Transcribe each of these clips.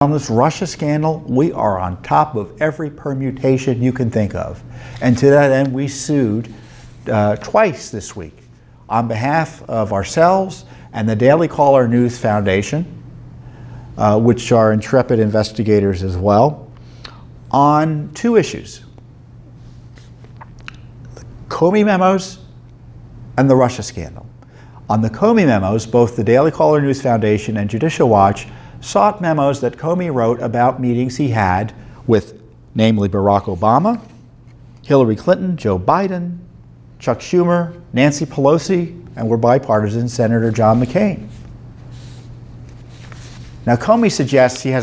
On this Russia scandal, we are on top of every permutation you can think of. And to that end, we sued twice this week on behalf of ourselves and the Daily Caller News Foundation, which are intrepid investigators as well, on two issues: the Comey Memos and the Russia scandal. On the Comey Memos, both the Daily Caller News Foundation and Judicial Watch sought memos that Comey wrote about meetings he had with, namely, Barack Obama, Hillary Clinton, Joe Biden, Chuck Schumer, Nancy Pelosi, and we're bipartisan, Senator John McCain. Now, Comey suggests he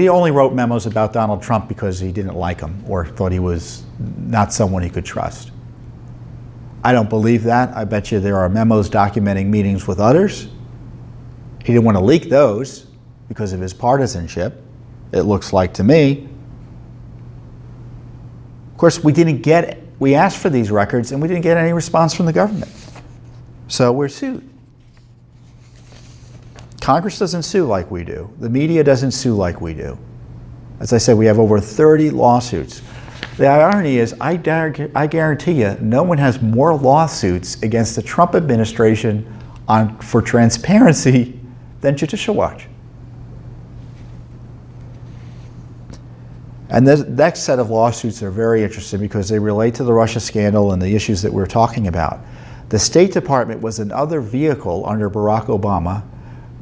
only wrote memos about Donald Trump because he didn't like him or thought he was not someone he could trust. I don't believe that. I bet you there are memos documenting meetings with others. He didn't want to leak those because of his partisanship, it looks like to me. Of course, we asked for these records and we didn't get any response from the government. So we're sued. Congress doesn't sue like we do. The media doesn't sue like we do. As I said, we have over 30 lawsuits. The irony is, I guarantee you, no one has more lawsuits against the Trump administration for transparency than Judicial Watch. And the next set of lawsuits are very interesting because they relate to the Russia scandal and the issues that we're talking about. The State Department was another vehicle under Barack Obama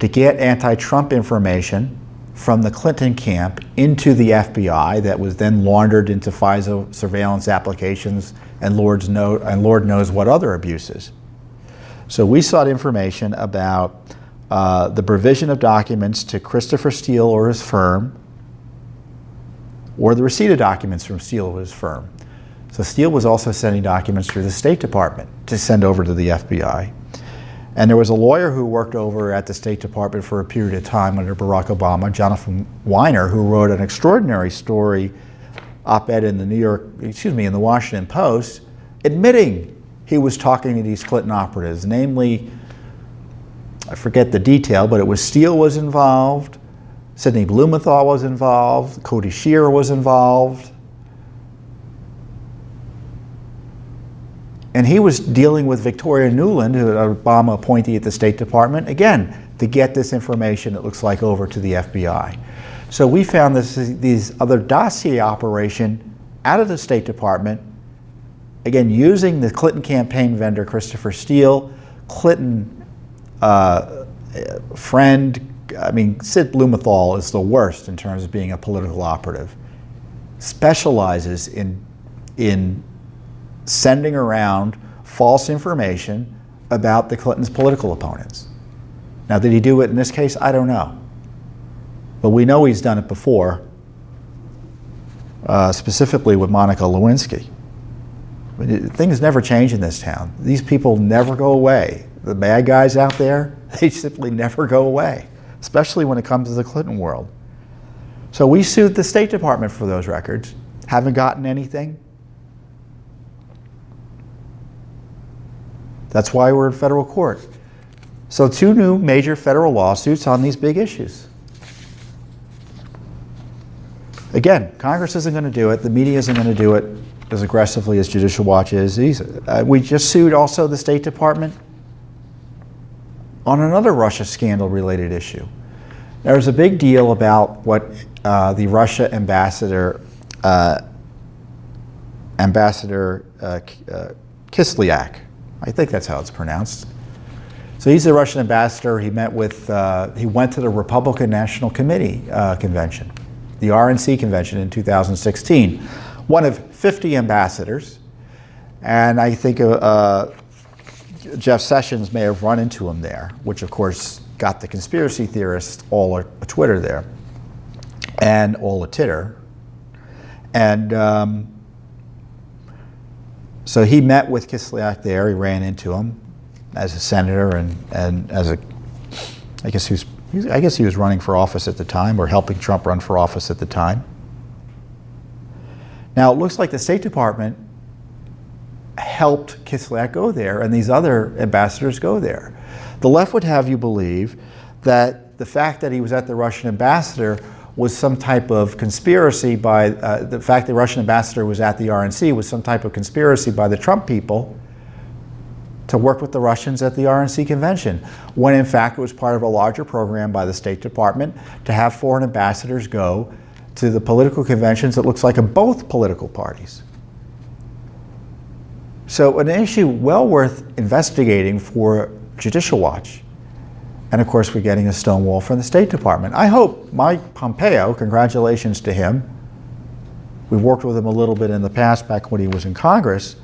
to get anti-Trump information from the Clinton camp into the FBI that was then laundered into FISA surveillance applications and Lord knows what other abuses. So we sought information about the provision of documents to Christopher Steele or his firm, or the receipt of documents from Steele or his firm. So Steele was also sending documents through the State Department to send over to the FBI. And there was a lawyer who worked over at the State Department for a period of time under Barack Obama, Jonathan Weiner, who wrote an extraordinary story, op-ed in the Washington Post, admitting he was talking to these Clinton operatives, namely, I forget the detail, but it was Steele was involved, Sidney Blumenthal was involved, Cody Shearer was involved. And he was dealing with Victoria Nuland, who an Obama appointee at the State Department, again, to get this information, it looks like, over to the FBI. So we found these other dossier operation out of the State Department, again, using the Clinton campaign vendor, Christopher Steele, Clinton friend. I mean, Sid Blumenthal is the worst in terms of being a political operative. Specializes in sending around false information about the Clintons' political opponents. Now, did he do it in this case? I don't know. But we know he's done it before, specifically with Monica Lewinsky. Things never change in this town. These people never go away. The bad guys out there, they simply never go away, especially when it comes to the Clinton world. So we sued the State Department for those records. Haven't gotten anything. That's why we're in federal court. So two new major federal lawsuits on these big issues. Again, Congress isn't going to do it. The media isn't going to do it as aggressively as Judicial Watch is. We just sued also the State Department on another Russia scandal-related issue. There was a big deal about what the Russia ambassador Kislyak, I think that's how it's pronounced. So he's the Russian ambassador. He went to the Republican National Committee convention, the RNC convention in 2016, one of 50 ambassadors. And I think Jeff Sessions may have run into him there, which of course got the conspiracy theorists all a Twitter there, and all a titter. And so he met with Kislyak there. He ran into him as a senator and as a, I guess he was running for office at the time, or helping Trump run for office at the time. Now it looks like the State Department helped Kislyak go there, and these other ambassadors go there. The left would have you believe that the fact that he was at the Russian ambassador was some type of conspiracy by, the fact the Russian ambassador was at the RNC was some type of conspiracy by the Trump people to work with the Russians at the RNC convention, when in fact it was part of a larger program by the State Department to have foreign ambassadors go to the political conventions that looks like of both political parties. So an issue well worth investigating for Judicial Watch. And of course, we're getting a stonewall from the State Department. I hope Mike Pompeo, congratulations to him. We've worked with him a little bit in the past, back when he was in Congress.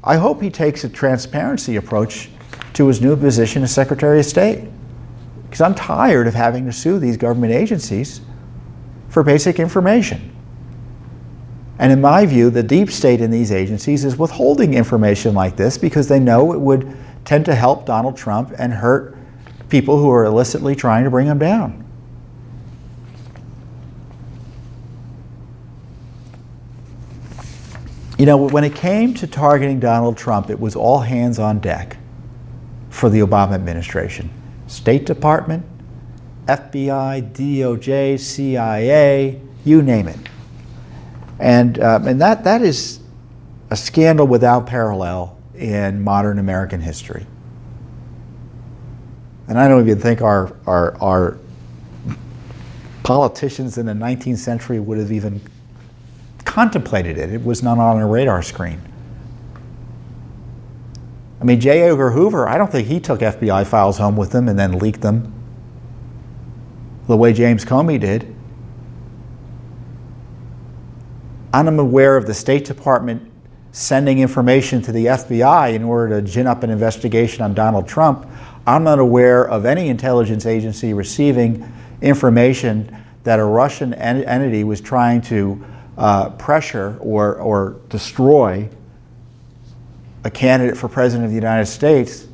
I hope he takes a transparency approach to his new position as Secretary of State. Because I'm tired of having to sue these government agencies for basic information. And in my view, the deep state in these agencies is withholding information like this because they know it would tend to help Donald Trump and hurt people who are illicitly trying to bring him down. You know, when it came to targeting Donald Trump, it was all hands on deck for the Obama administration. State Department, FBI, DOJ, CIA, you name it. And that is a scandal without parallel in modern American history. And I don't even think our politicians in the 19th century would have even contemplated it. It was not on a radar screen. I mean, J. Edgar Hoover, I don't think he took FBI files home with him and then leaked them the way James Comey did. I'm aware of the State Department sending information to the FBI in order to gin up an investigation on Donald Trump. I'm not aware of any intelligence agency receiving information that a Russian entity was trying to pressure or destroy a candidate for President of the United States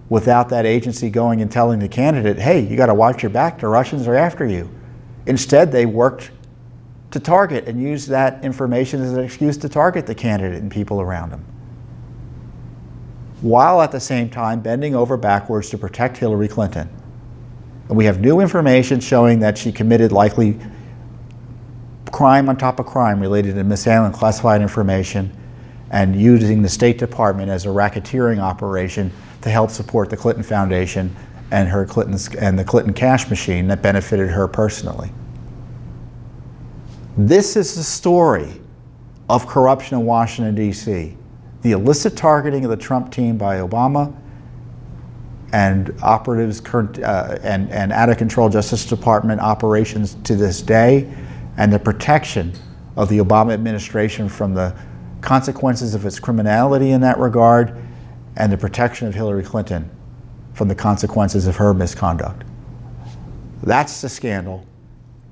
without that agency going and telling the candidate, hey, you got to watch your back, the Russians are after you. Instead, they worked to target and use that information as an excuse to target the candidate and people around him, while at the same time bending over backwards to protect Hillary Clinton. And we have new information showing that she committed likely crime on top of crime related to mishandling classified information and using the State Department as a racketeering operation to help support the Clinton Foundation and the Clinton cash machine that benefited her personally. This is the story of corruption in Washington, D.C. The illicit targeting of the Trump team by Obama and operatives and out-of-control Justice Department operations to this day, and the protection of the Obama administration from the consequences of its criminality in that regard, and the protection of Hillary Clinton from the consequences of her misconduct. That's the scandal.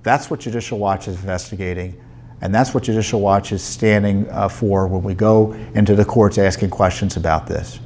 That's what Judicial Watch is investigating, and that's what Judicial Watch is standing for when we go into the courts asking questions about this.